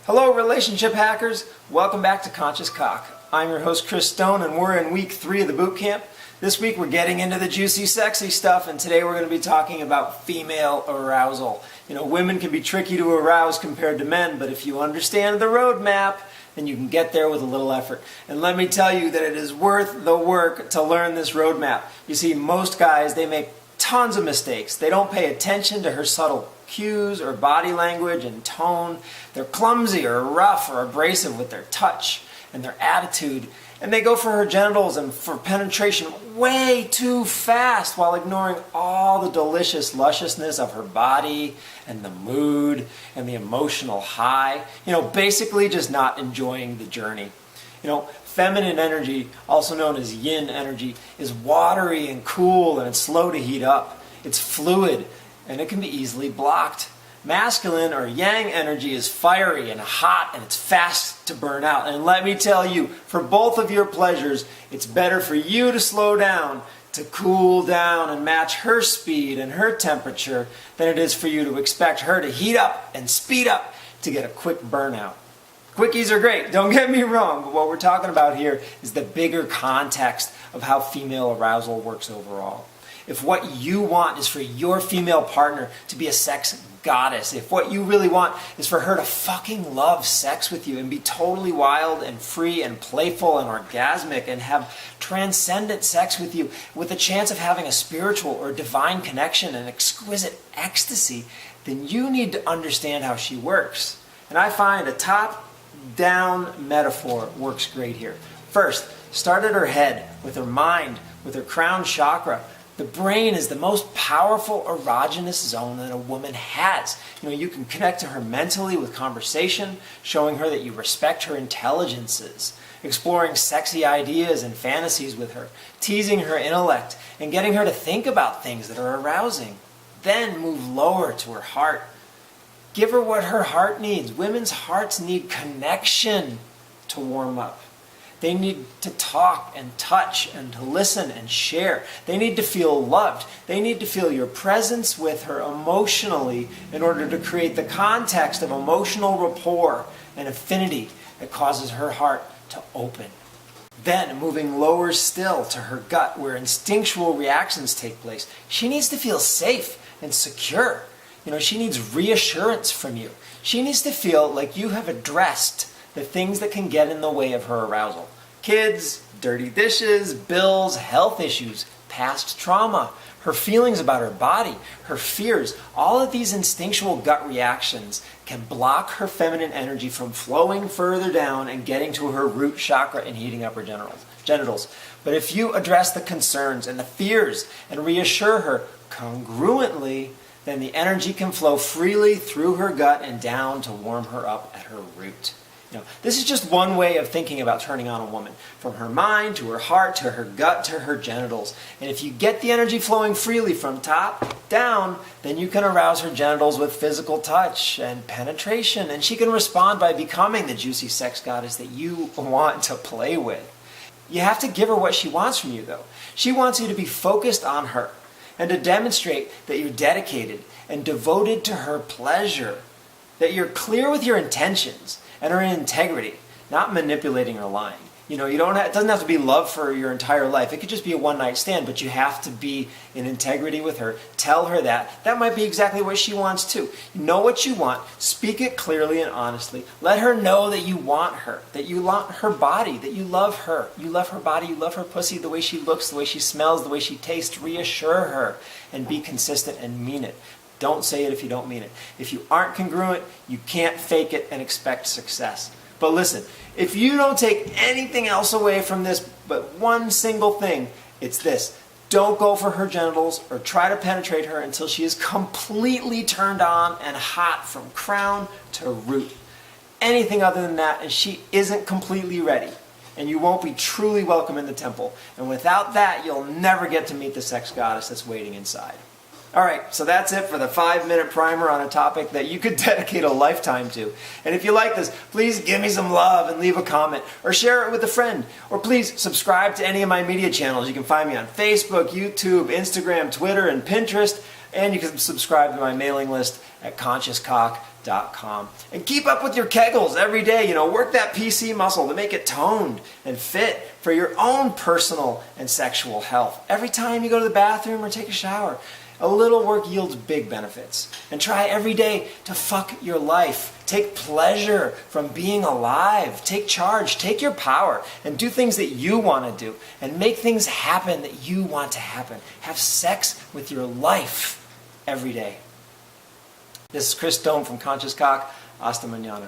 Hello relationship hackers, welcome back to Conscious Cock. I'm your host Chris Stone and we're in week 3 of the boot camp. This week we're getting into the juicy sexy stuff and today we're going to be talking about female arousal. You know, women can be tricky to arouse compared to men, but if you understand the roadmap, then you can get there with a little effort. And let me tell you that it is worth the work to learn this roadmap. You see, most guys, they make tons of mistakes. They don't pay attention to her subtle cues or body language and tone. They're clumsy or rough or abrasive with their touch and their attitude. And they go for her genitals and for penetration way too fast while ignoring all the delicious lusciousness of her body and the mood and the emotional high. You know, basically just not enjoying the journey. You know, feminine energy, also known as yin energy, is watery and cool and it's slow to heat up. It's fluid and it can be easily blocked. Masculine or yang energy is fiery and hot and it's fast to burn out. And let me tell you, for both of your pleasures, it's better for you to slow down, to cool down and match her speed and her temperature than it is for you to expect her to heat up and speed up to get a quick burnout. Quickies are great, don't get me wrong, but what we're talking about here is the bigger context of how female arousal works overall. If what you want is for your female partner to be a sex goddess, if what you really want is for her to fucking love sex with you and be totally wild and free and playful and orgasmic and have transcendent sex with you with a chance of having a spiritual or divine connection and exquisite ecstasy, then you need to understand how she works. And I find a top-down metaphor works great here. First, start at her head, with her mind, with her crown chakra. The brain is the most powerful erogenous zone that a woman has. You know, you can connect to her mentally with conversation, showing her that you respect her intelligences, exploring sexy ideas and fantasies with her, teasing her intellect, and getting her to think about things that are arousing. Then move lower to her heart. Give her what her heart needs. Women's hearts need connection to warm up. They need to talk and touch and to listen and share. They need to feel loved. They need to feel your presence with her emotionally in order to create the context of emotional rapport and affinity that causes her heart to open. Then, moving lower still to her gut where instinctual reactions take place, she needs to feel safe and secure. You know, she needs reassurance from you. She needs to feel like you have addressed the things that can get in the way of her arousal. Kids, dirty dishes, bills, health issues, past trauma, her feelings about her body, her fears, all of these instinctual gut reactions can block her feminine energy from flowing further down and getting to her root chakra and heating up her genitals. But if you address the concerns and the fears and reassure her congruently, then the energy can flow freely through her gut and down to warm her up at her root. You know, this is just one way of thinking about turning on a woman, from her mind to her heart to her gut to her genitals. And if you get the energy flowing freely from top down, then you can arouse her genitals with physical touch and penetration, and she can respond by becoming the juicy sex goddess that you want to play with. You have to give her what she wants from you, though. She wants you to be focused on her and to demonstrate that you're dedicated and devoted to her pleasure, that you're clear with your intentions and her integrity, not manipulating or lying. You know, it doesn't have to be love for your entire life. It could just be a one-night stand, but you have to be in integrity with her. Tell her that. That might be exactly what she wants too. Know what you want. Speak it clearly and honestly. Let her know that you want her, that you want her body, that you love her. You love her body, you love her pussy, the way she looks, the way she smells, the way she tastes. Reassure her and be consistent and mean it. Don't say it if you don't mean it. If you aren't congruent, you can't fake it and expect success. But listen, if you don't take anything else away from this but one single thing, it's this. Don't go for her genitals or try to penetrate her until she is completely turned on and hot from crown to root. Anything other than that and she isn't completely ready. And you won't be truly welcome in the temple. And without that, you'll never get to meet the sex goddess that's waiting inside. Alright, so that's it for the 5-minute primer on a topic that you could dedicate a lifetime to. And if you like this, please give me some love and leave a comment, or share it with a friend. Or please subscribe to any of my media channels. You can find me on Facebook, YouTube, Instagram, Twitter, and Pinterest. And you can subscribe to my mailing list at consciouscock.com. And keep up with your kegels every day. Work that PC muscle to make it toned and fit for your own personal and sexual health. Every time you go to the bathroom or take a shower, a little work yields big benefits. And try every day to fuck your life. Take pleasure from being alive. Take charge. Take your power and do things that you want to do. And make things happen that you want to happen. Have sex with your life every day. This is Chris Stone from Conscious Cock. Hasta mañana.